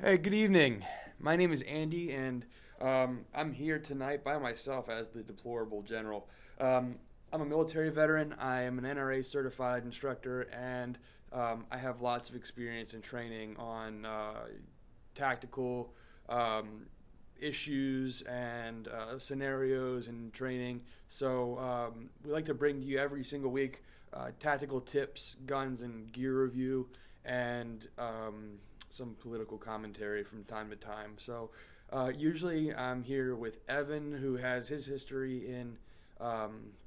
Hey, good evening. My name is Andy, and I'm here tonight by myself as the Deplorable General. I'm a military veteran. I am an NRA certified instructor, and I have lots of experience in training on tactical issues and scenarios and training. So we like to bring to you every single week tactical tips, guns, and gear review, and some political commentary from time to time. So usually I'm here with Evan, who has his history in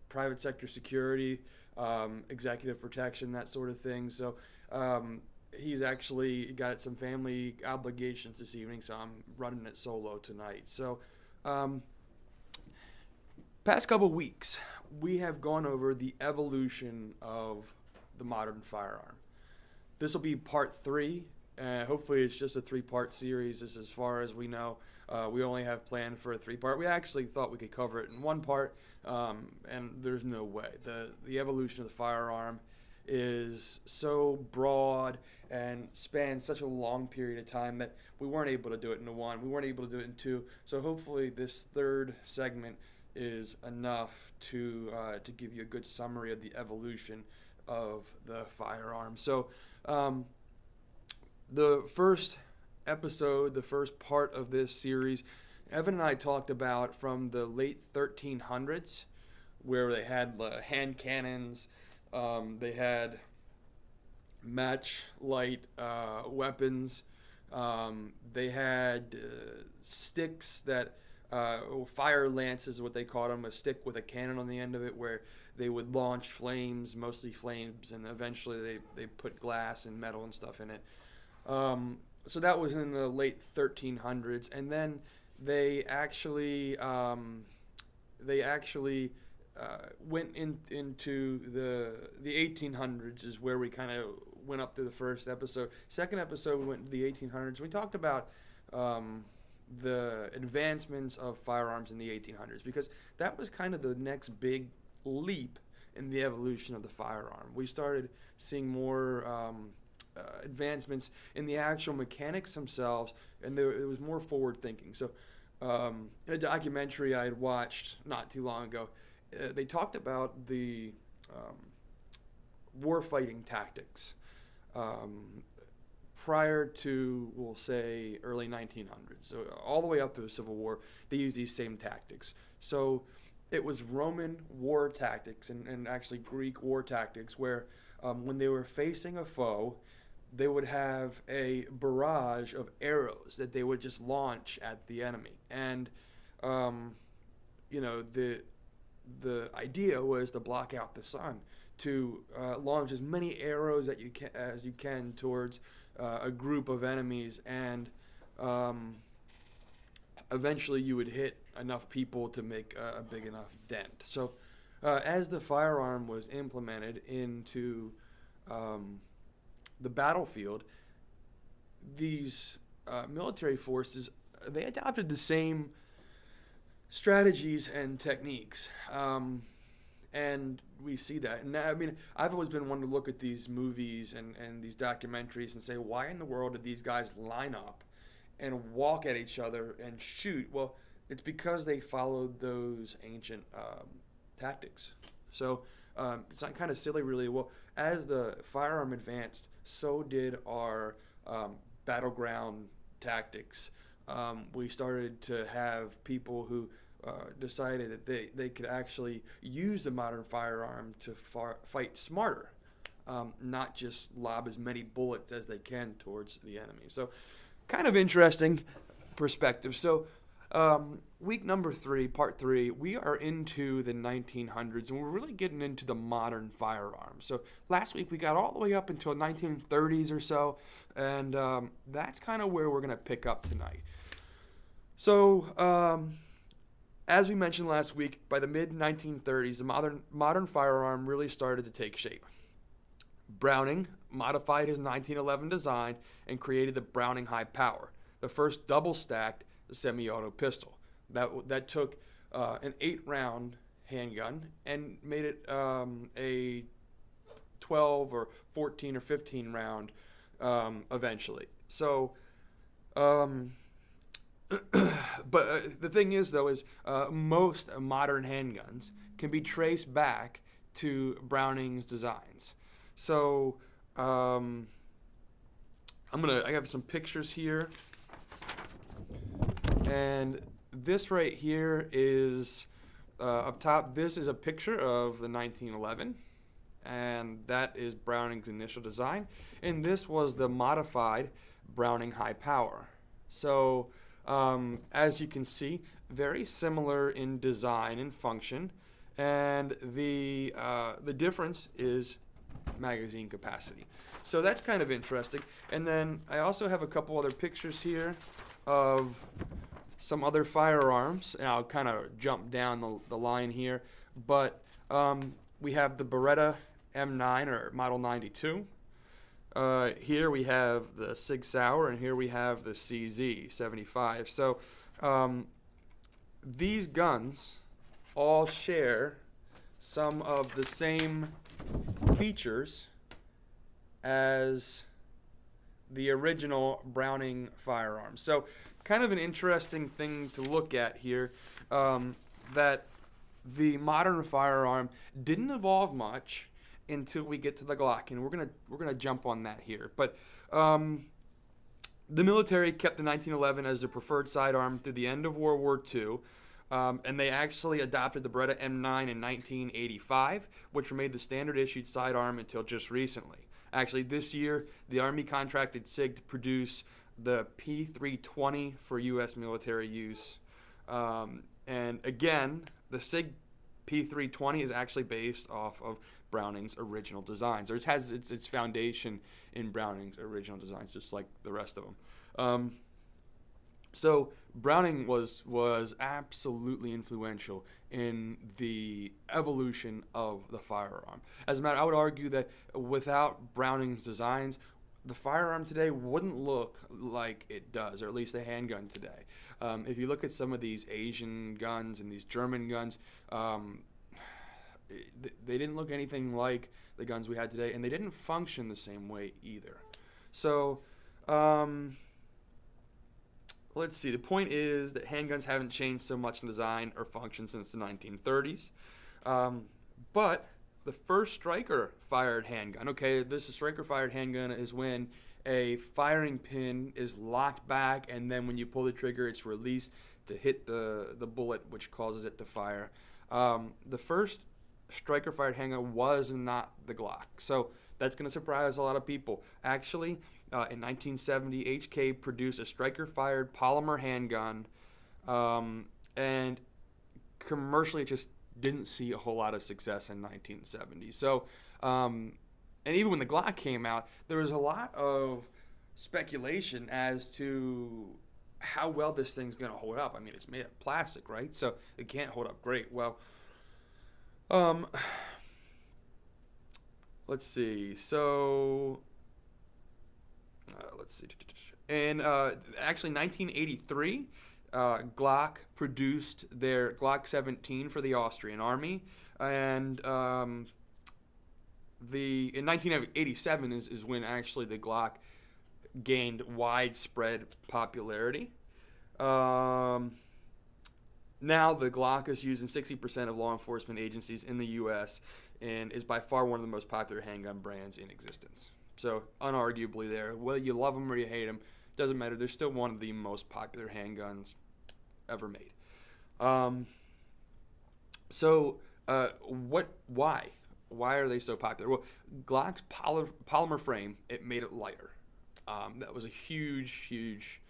private sector security, executive protection, that sort of thing. So he's actually got some family obligations this evening, so I'm running it solo tonight. So um, past couple weeks, we have gone over the evolution of the modern firearm. This will be part three. Hopefully, it's just a three-part series. As far as we know. We only have planned for a three-part. We actually thought we could cover it in one part, and there's no way. The evolution of the firearm is so broad and spans such a long period of time that we weren't able to do it in one. We weren't able to do it in two. So hopefully, this third segment is enough to give you a good summary of the evolution of the firearm. So. The first episode, the first part of this series, Evan and I talked about from the late 1300s, where they had hand cannons, they had match light weapons, they had sticks that, fire lances, what they called them, a stick with a cannon on the end of it, where they would launch flames, mostly flames, and eventually they put glass and metal and stuff in it. So that was in the late 1300s, and then they actually went into the 1800s is where we kind of went up through the first episode. Second episode we went to the 1800s. We talked about the advancements of firearms in the 1800s because that was kind of the next big leap in the evolution of the firearm. We started seeing more advancements in the actual mechanics themselves, and it was more forward thinking. So, in a documentary I had watched not too long ago, they talked about the war fighting tactics prior to, we'll say, early 1900s. So, all the way up to the Civil War, they used these same tactics. So, it was Roman war tactics and actually Greek war tactics where when they were facing a foe, they would have a barrage of arrows that they would just launch at the enemy. And, the idea was to block out the sun, to launch as many arrows that as you can towards a group of enemies, and eventually you would hit enough people to make a big enough dent. So as the firearm was implemented into the battlefield, these military forces, they adopted the same strategies and techniques, and we see that. And I mean, I've always been one to look at these movies and these documentaries and say, why in the world did these guys line up and walk at each other and shoot? Well, it's because they followed those ancient tactics. So it's not kind of silly, really. Well, as the firearm advanced, so did our battleground tactics. We started to have people who decided that they could actually use the modern firearm to fight smarter, not just lob as many bullets as they can towards the enemy. So, kind of interesting perspective. So, week number 3, part 3, we are into the 1900s, and we're really getting into the modern firearm. So last week we got all the way up until 1930s or so, and that's kind of where we're going to pick up tonight. So as we mentioned last week, by the mid-1930s, the modern firearm really started to take shape. Browning modified his 1911 design and created the Browning High Power, the first double-stacked semi-auto pistol. That took an 8-round handgun and made it a 12 or 14 or 15 round eventually. So Um, but the thing is, though, is most modern handguns can be traced back to Browning's designs. So I have some pictures here, and this right here is up top. This is a picture of the 1911, and that is Browning's initial design, and this was the modified Browning high power. So as you can see, very similar in design and function, and the difference is magazine capacity. So that's kind of interesting. And then I also have a couple other pictures here of some other firearms, and I'll kind of jump down the line here. But we have the Beretta M9 or Model 92. Here we have the Sig Sauer, and here we have the CZ 75. So these guns all share some of the same features as the original Browning firearm. So kind of an interesting thing to look at here, that the modern firearm didn't evolve much until we get to the Glock, and we're gonna jump on that here. But the military kept the 1911 as their preferred sidearm through the end of World War II. And they actually adopted the Beretta M9 in 1985, which remained the standard issued sidearm until just recently. Actually, this year, the Army contracted SIG to produce the P320 for U.S. military use. And again, the SIG P320 is actually based off of Browning's original designs, or it has its foundation in Browning's original designs, just like the rest of them. So Browning was absolutely influential in the evolution of the firearm. As a matter, I would argue that without Browning's designs, the firearm today wouldn't look like it does, or at least the handgun today. If you look at some of these Asian guns and these German guns, they didn't look anything like the guns we had today, and they didn't function the same way either. So let's see. The point is that handguns haven't changed so much in design or function since the 1930s. But the first striker-fired handgun, okay, this striker-fired handgun is when a firing pin is locked back, and then when you pull the trigger, it's released to hit the bullet, which causes it to fire. The first striker-fired handgun was not the Glock. So that's going to surprise a lot of people. Actually, in 1970, HK produced a striker-fired polymer handgun, and commercially it just didn't see a whole lot of success in 1970. So, and even when the Glock came out, there was a lot of speculation as to how well this thing's going to hold up. I mean, it's made of plastic, right? So it can't hold up great. Well, let's see. So, let's see. And actually, 1983, Glock produced their Glock 17 for the Austrian Army, and in 1987 is when actually the Glock gained widespread popularity. Now the Glock is used in 60% of law enforcement agencies in the U.S. and is by far one of the most popular handgun brands in existence. So unarguably there, whether you love them or you hate them, doesn't matter. They're still one of the most popular handguns ever made. Why are they so popular? Well, Glock's polymer frame, it made it lighter. That was a huge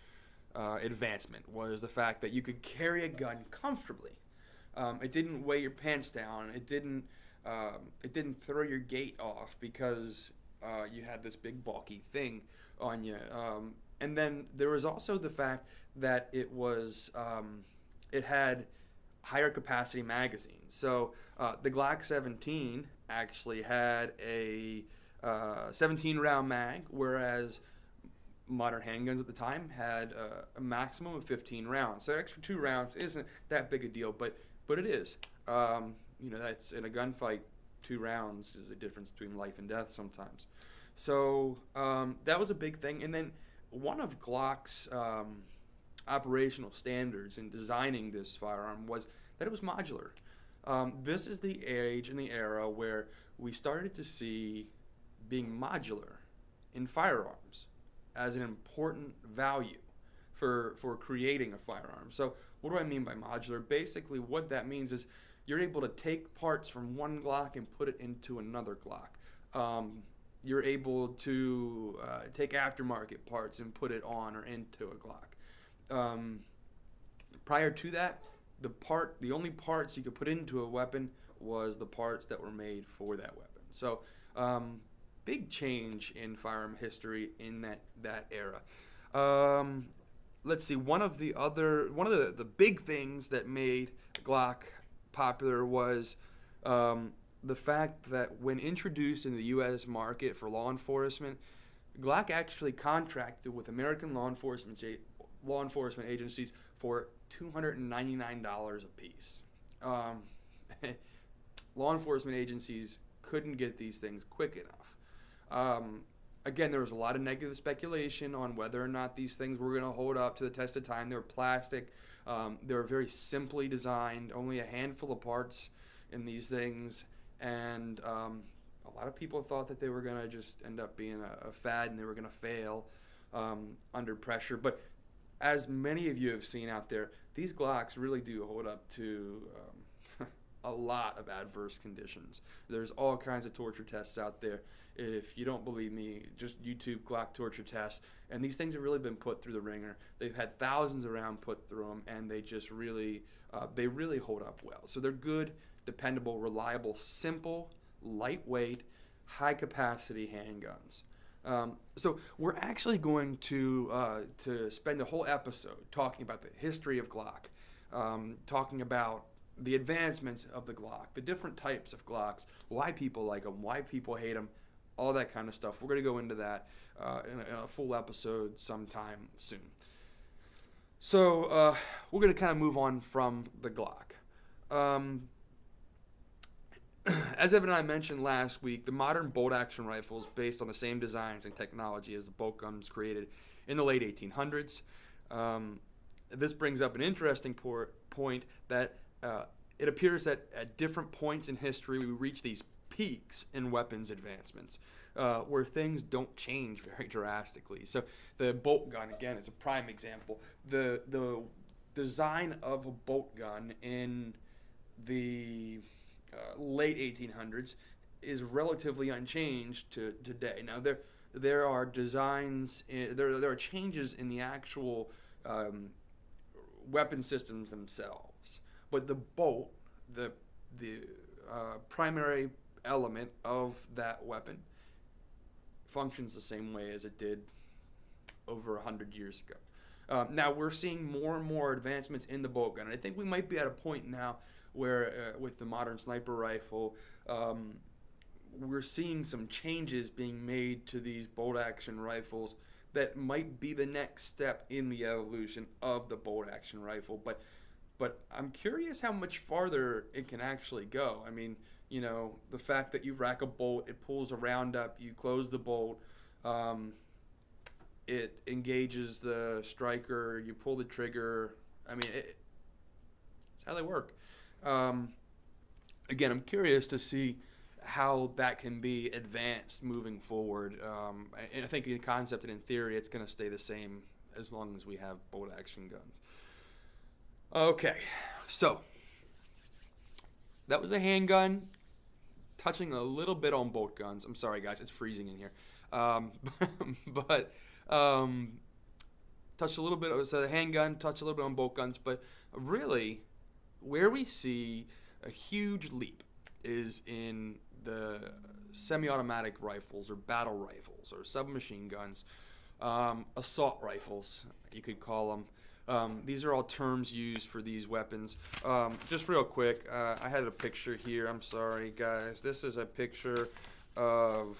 advancement, was the fact that you could carry a gun comfortably. It didn't weigh your pants down. It didn't throw your gait off because you had this big bulky thing on you. And then there was also the fact that it had higher capacity magazines. So the Glock 17 actually had a 17 round mag, whereas modern handguns at the time had a maximum of 15 rounds. So extra 2 rounds isn't that big a deal, but it is. That's in a gunfight. 2 rounds is the difference between life and death sometimes. So that was a big thing. And then one of Glock's operational standards in designing this firearm was that it was modular. This is the age and the era where we started to see being modular in firearms as an important value for creating a firearm. So what do I mean by modular? Basically what that means is you're able to take parts from one Glock and put it into another Glock. You're able to take aftermarket parts and put it on or into a Glock. Prior to that, the only parts you could put into a weapon was the parts that were made for that weapon. So big change in firearm history in that era. Let's see. One of the big things that made Glock popular was the fact that when introduced in the U.S. market for law enforcement, Glock actually contracted with American law enforcement agencies for $299 a piece. Law enforcement agencies couldn't get these things quick enough. Again, there was a lot of negative speculation on whether or not these things were going to hold up to the test of time. They were plastic. They were very simply designed, only a handful of parts in these things. And a lot of people thought that they were going to just end up being a fad and they were going to fail under pressure. But as many of you have seen out there, these Glocks really do hold up to a lot of adverse conditions. There's all kinds of torture tests out there. If you don't believe me, just YouTube Glock torture tests. And these things have really been put through the ringer. They've had thousands of rounds put through them, and they just really hold up well. So they're good, dependable, reliable, simple, lightweight, high-capacity handguns. So we're actually going to spend the whole episode talking about the history of Glock, talking about the advancements of the Glock, the different types of Glocks, why people like them, why people hate them, all that kind of stuff. We're going to go into that in a full episode sometime soon. So we're going to kind of move on from the Glock. As Evan and I mentioned last week, the modern bolt-action rifle is based on the same designs and technology as the bolt guns created in the late 1800s. This brings up an interesting point that it appears that at different points in history we reach these peaks in weapons advancements where things don't change very drastically. So the bolt gun, again, is a prime example. The design of a bolt gun in the late 1800s is relatively unchanged to today. Now there are designs, there are changes in the actual weapon systems themselves, but the bolt, the primary element of that weapon, functions the same way as it did over 100 years ago. Now we're seeing more and more advancements in the bolt gun, and I think we might be at a point now where with the modern sniper rifle, we're seeing some changes being made to these bolt-action rifles that might be the next step in the evolution of the bolt-action rifle. But I'm curious how much farther it can actually go. I mean, you know, the fact that you rack a bolt, it pulls a round up, you close the bolt, it engages the striker, you pull the trigger. I mean, it's how they work. Again, I'm curious to see how that can be advanced moving forward. And I think in concept and in theory, it's going to stay the same as long as we have bolt-action guns. Okay, so that was a handgun, touching a little bit on bolt guns. I'm sorry, guys, it's freezing in here. But touched a little bit. It was a handgun, touched a little bit on bolt guns, but really, where we see a huge leap is in the semi-automatic rifles or battle rifles or submachine guns, assault rifles, you could call them. These are all terms used for these weapons. Just real quick, I had a picture here. I'm sorry, guys. This is a picture of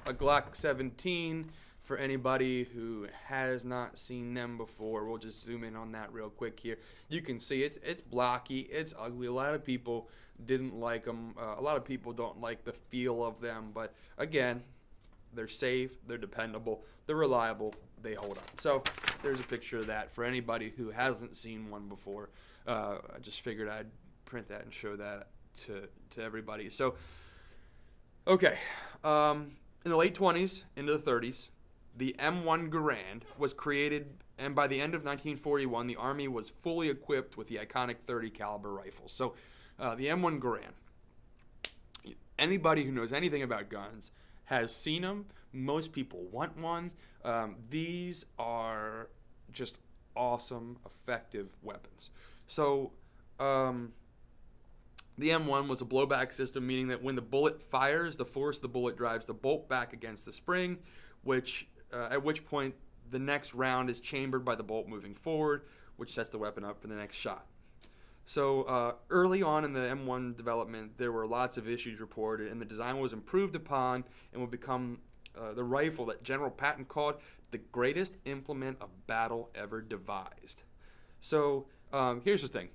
a Glock 17 for anybody who has not seen them before. We'll just zoom in on that real quick here. You can see it's blocky, it's ugly. A lot of people didn't like them. A lot of people don't like the feel of them. But again, they're safe, they're dependable, they're reliable, they hold up. So there's a picture of that for anybody who hasn't seen one before. I just figured I'd print that and show that to everybody. So, okay, in the late 20s into the 30s, the M1 Garand was created, and by the end of 1941, the Army was fully equipped with the iconic 30 caliber rifles. So, the M1 Garand. Anybody who knows anything about guns has seen them. Most people want one. These are just awesome, effective weapons. So, the M1 was a blowback system, meaning that when the bullet fires, the force of the bullet drives the bolt back against the spring, at which point the next round is chambered by the bolt moving forward, which sets the weapon up for the next shot. So early on in the M1 development, there were lots of issues reported, and the design was improved upon and would become the rifle that General Patton called the greatest implement of battle ever devised. So here's the thing.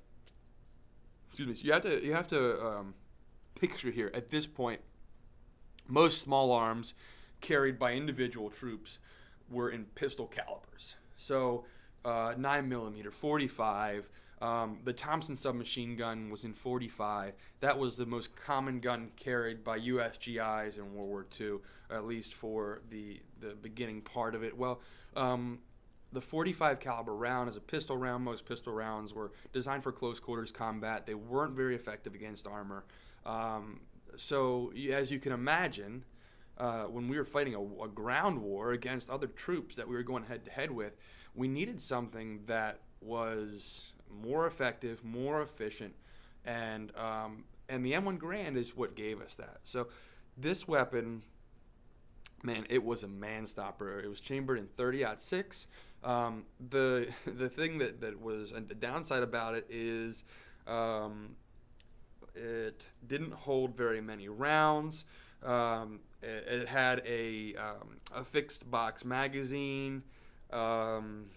Excuse me. So you have to picture here at this point, most small arms carried by individual troops were in pistol calibers. So 9mm, 45. The Thompson submachine gun was in 45. That was the most common gun carried by U.S. GIs in World War II, at least for the beginning part of it. Well, the 45 caliber round is a pistol round. Most pistol rounds were designed for close quarters combat. They weren't very effective against armor. So as you can imagine, when we were fighting a ground war against other troops that we were going head to head with, we needed something that was more effective, more efficient, and the M1 Garand is what gave us that. So this weapon, man, it was a man-stopper. It was chambered in 30-06. The thing that was a downside about it is it didn't hold very many rounds. It had a fixed box magazine, and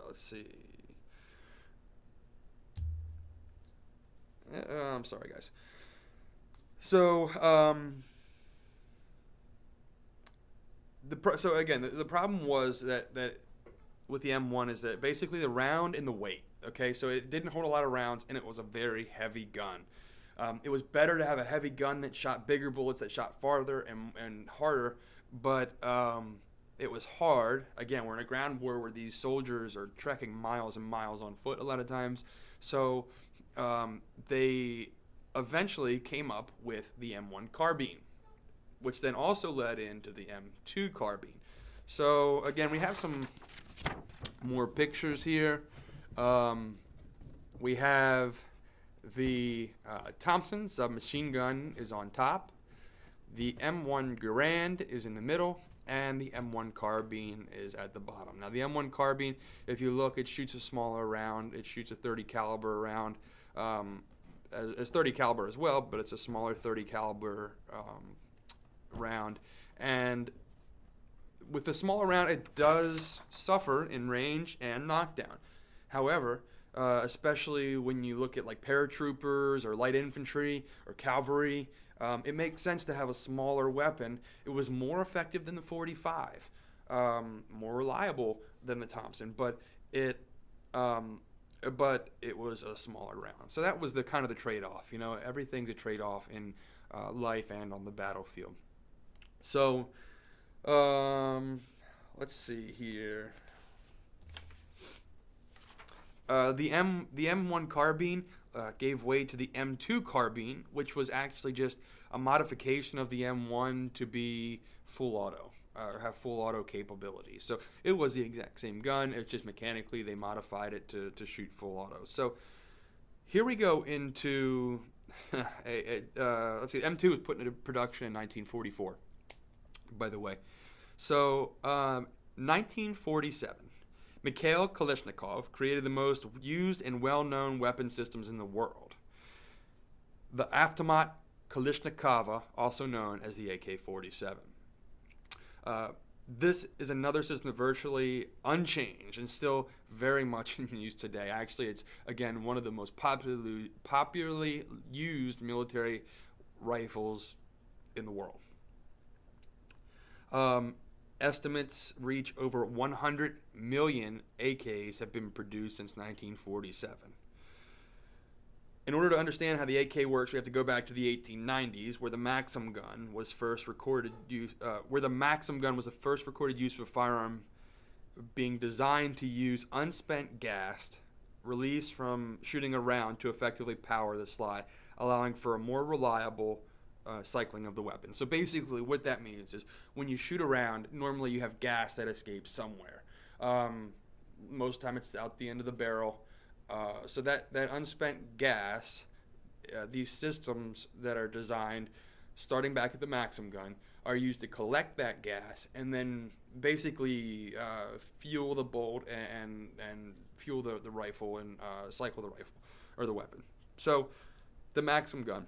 let's see. I'm sorry, guys. So the problem was that with the M1 is that basically the round and the weight. Okay, so it didn't hold a lot of rounds, and it was a very heavy gun. It was better to have a heavy gun that shot bigger bullets, that shot farther and harder, but it was hard. Again, we're in a ground war where these soldiers are trekking miles and miles on foot a lot of times. So they eventually came up with the M1 carbine, which then also led into the M2 carbine. So again, we have some more pictures here. We have the Thompson submachine gun is on top. The M1 Garand is in the middle, and the M1 carbine is at the bottom. Now the M1 carbine, if you look, it shoots a smaller round. It shoots a 30 caliber round, as 30 caliber as well, but it's a smaller 30 caliber round. And with the smaller round, it does suffer in range and knockdown. However, especially when you look at like paratroopers or light infantry or cavalry, it makes sense to have a smaller weapon. It was more effective than the 45, more reliable than the Thompson, but it was a smaller round. So that was the kind of the trade-off. You know, everything's a trade-off in life and on the battlefield. So let's see here. The M1 carbine gave way to the M2 carbine, which was actually just a modification of the M1 to be full auto, or have full auto capability. So it was the exact same gun. It's just mechanically they modified it to shoot full auto. So here we go into let's see. M2 was put into production in 1944. By the way, so 1947. Mikhail Kalashnikov created the most used and well-known weapon systems in the world. The Automat Kalashnikova, also known as the AK-47. This is another system virtually unchanged and still very much in use today. Actually, it's, again, one of the most popularly used military rifles in the world. Estimates reach over 100 million AKs have been produced since 1947. In order to understand how the AK works, we have to go back to the 1890s, where the Maxim gun was first recorded use. Where the Maxim gun was the first recorded use of a firearm, being designed to use unspent gas released from shooting a round to effectively power the slide, allowing for a more reliable cycling of the weapon. So basically, what that means is when you shoot a round, normally you have gas that escapes somewhere. Most of the time, it's out the end of the barrel. So that unspent gas, these systems that are designed, starting back at the Maxim gun, are used to collect that gas and then basically fuel the bolt and fuel the rifle and cycle the rifle or the weapon. So the Maxim gun.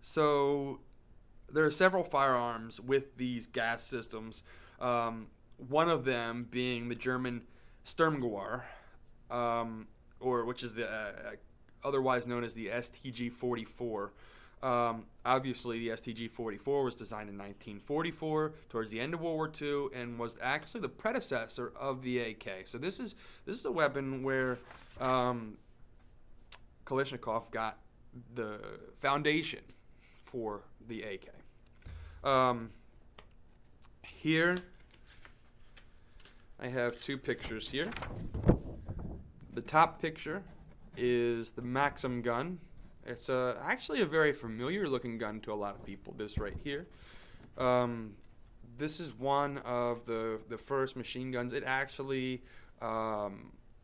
So there are several firearms with these gas systems. One of them being the German Sturmgewehr, or which is the otherwise known as the STG-44. Obviously, the STG-44 was designed in 1944, towards the end of World War II, and was actually the predecessor of the AK. So this is a weapon where Kalashnikov got the foundation for the AK. Here, I have two pictures here. The top picture is the Maxim gun. It's actually a very familiar looking gun to a lot of people, this right here. This is one of the first machine guns. It actually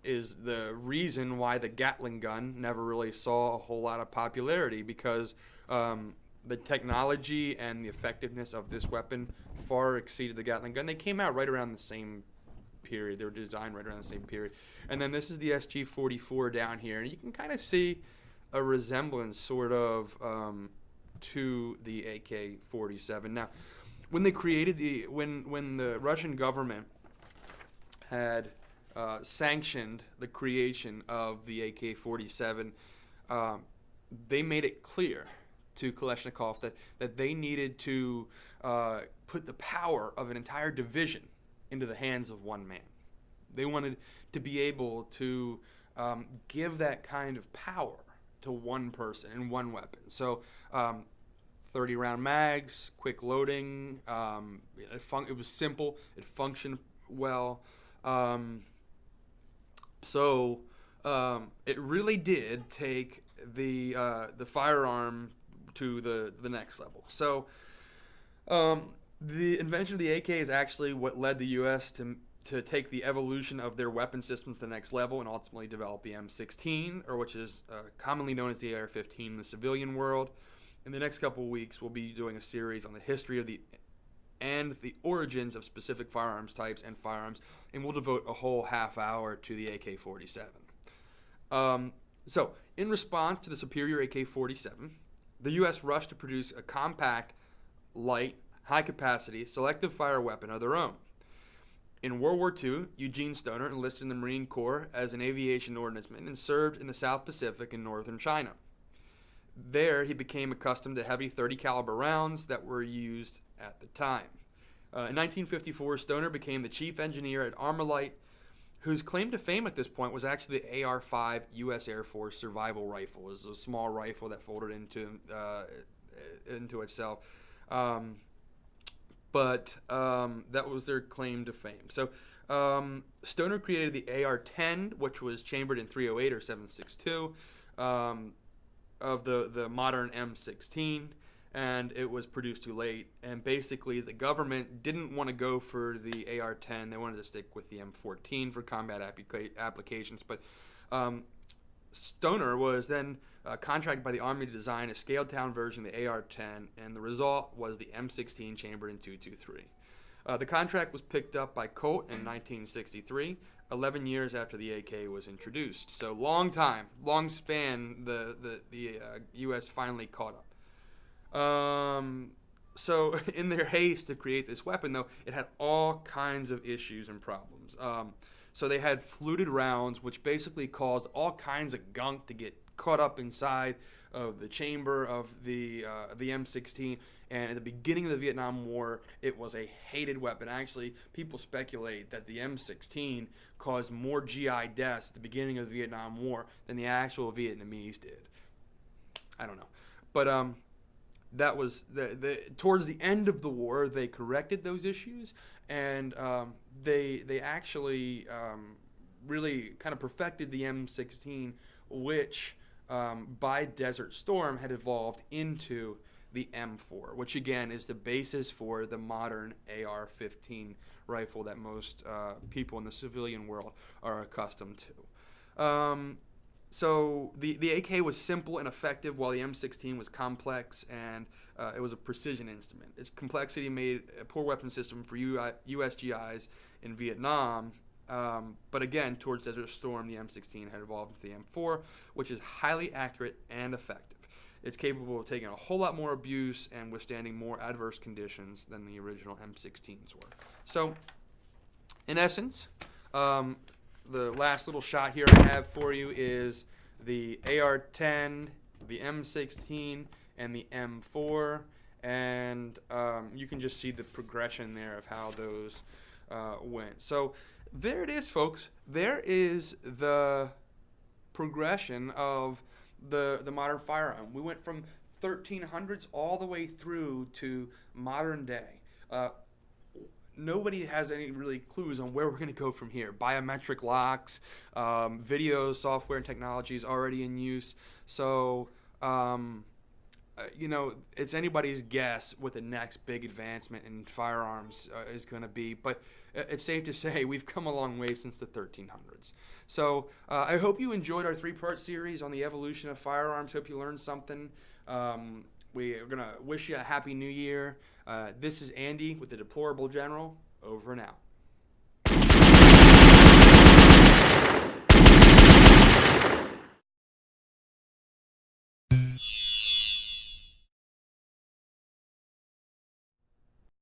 is the reason why the Gatling gun never really saw a whole lot of popularity, because the technology and the effectiveness of this weapon far exceeded the Gatling gun. They came out right around the same period. They were designed right around the same period. And then this is the SG-44 down here. And you can kind of see a resemblance sort of to the AK-47. Now, when they created when the Russian government had sanctioned the creation of the AK-47, they made it clear to Kalashnikov that they needed to put the power of an entire division into the hands of one man. They wanted to be able to give that kind of power to one person and one weapon. So 30-round mags, quick loading, it was simple, it functioned well. It really did take the firearm to the next level. So the invention of the AK is actually what led the U.S. to take the evolution of their weapon systems to the next level and ultimately develop the M16, or which is commonly known as the AR-15 in the civilian world. In the next couple of weeks, we'll be doing a series on the history of the origins of specific firearms types and firearms, and we'll devote a whole half hour to the AK-47. So, in response to the superior AK-47, the U.S. rushed to produce a compact, light, high-capacity, selective fire weapon of their own. In World War II, Eugene Stoner enlisted in the Marine Corps as an aviation ordnanceman and served in the South Pacific and northern China. There, he became accustomed to heavy .30 caliber rounds that were used at the time. In 1954, Stoner became the chief engineer at Armalite, whose claim to fame at this point was actually the AR-5 U.S. Air Force survival rifle. It was a small rifle that folded into itself. But that was their claim to fame. So Stoner created the AR-10, which was chambered in .308 or 7.62 of the modern M16, and it was produced too late. And basically, the government didn't want to go for the AR-10. They wanted to stick with the M14 for combat applications. But Stoner was then contracted by the Army to design a scaled-down version of the AR-10, and the result was the M16 chambered in .223. The contract was picked up by Colt in 1963, 11 years after the AK was introduced. So long span, the U.S. finally caught up. So in their haste to create this weapon, though, it had all kinds of issues and problems. So they had fluted rounds, which basically caused all kinds of gunk to get caught up inside of the chamber of the M16. And at the beginning of the Vietnam War, it was a hated weapon. Actually, people speculate that the M16 caused more GI deaths at the beginning of the Vietnam War than the actual Vietnamese did. I don't know, but that was towards the end of the war. They corrected those issues, and they actually really kind of perfected the M16, which by Desert Storm had evolved into the M4, which again is the basis for the modern AR-15 rifle that most people in the civilian world are accustomed to. So the AK was simple and effective, while the M16 was complex, and it was a precision instrument. Its complexity made a poor weapon system for U.S. GIs in Vietnam. But again, towards Desert Storm, the M16 had evolved into the M4, which is highly accurate and effective. It's capable of taking a whole lot more abuse and withstanding more adverse conditions than the original M16s were. So, in essence, the last little shot here I have for you is the AR-10, the M16, and the M4, and you can just see the progression there of how those went. So there it is, folks. There is the progression of the modern firearm. We went from 1300s all the way through to modern day. Nobody has any really clues on where we're going to go from here. Biometric locks, video software and technology is already in use. So, it's anybody's guess what the next big advancement in firearms is going to be. But it's safe to say we've come a long way since the 1300s. So I hope you enjoyed our 3-part series on the evolution of firearms. Hope you learned something. We're going to wish you a happy new year. This is Andy with the Deplorable General. Over and out.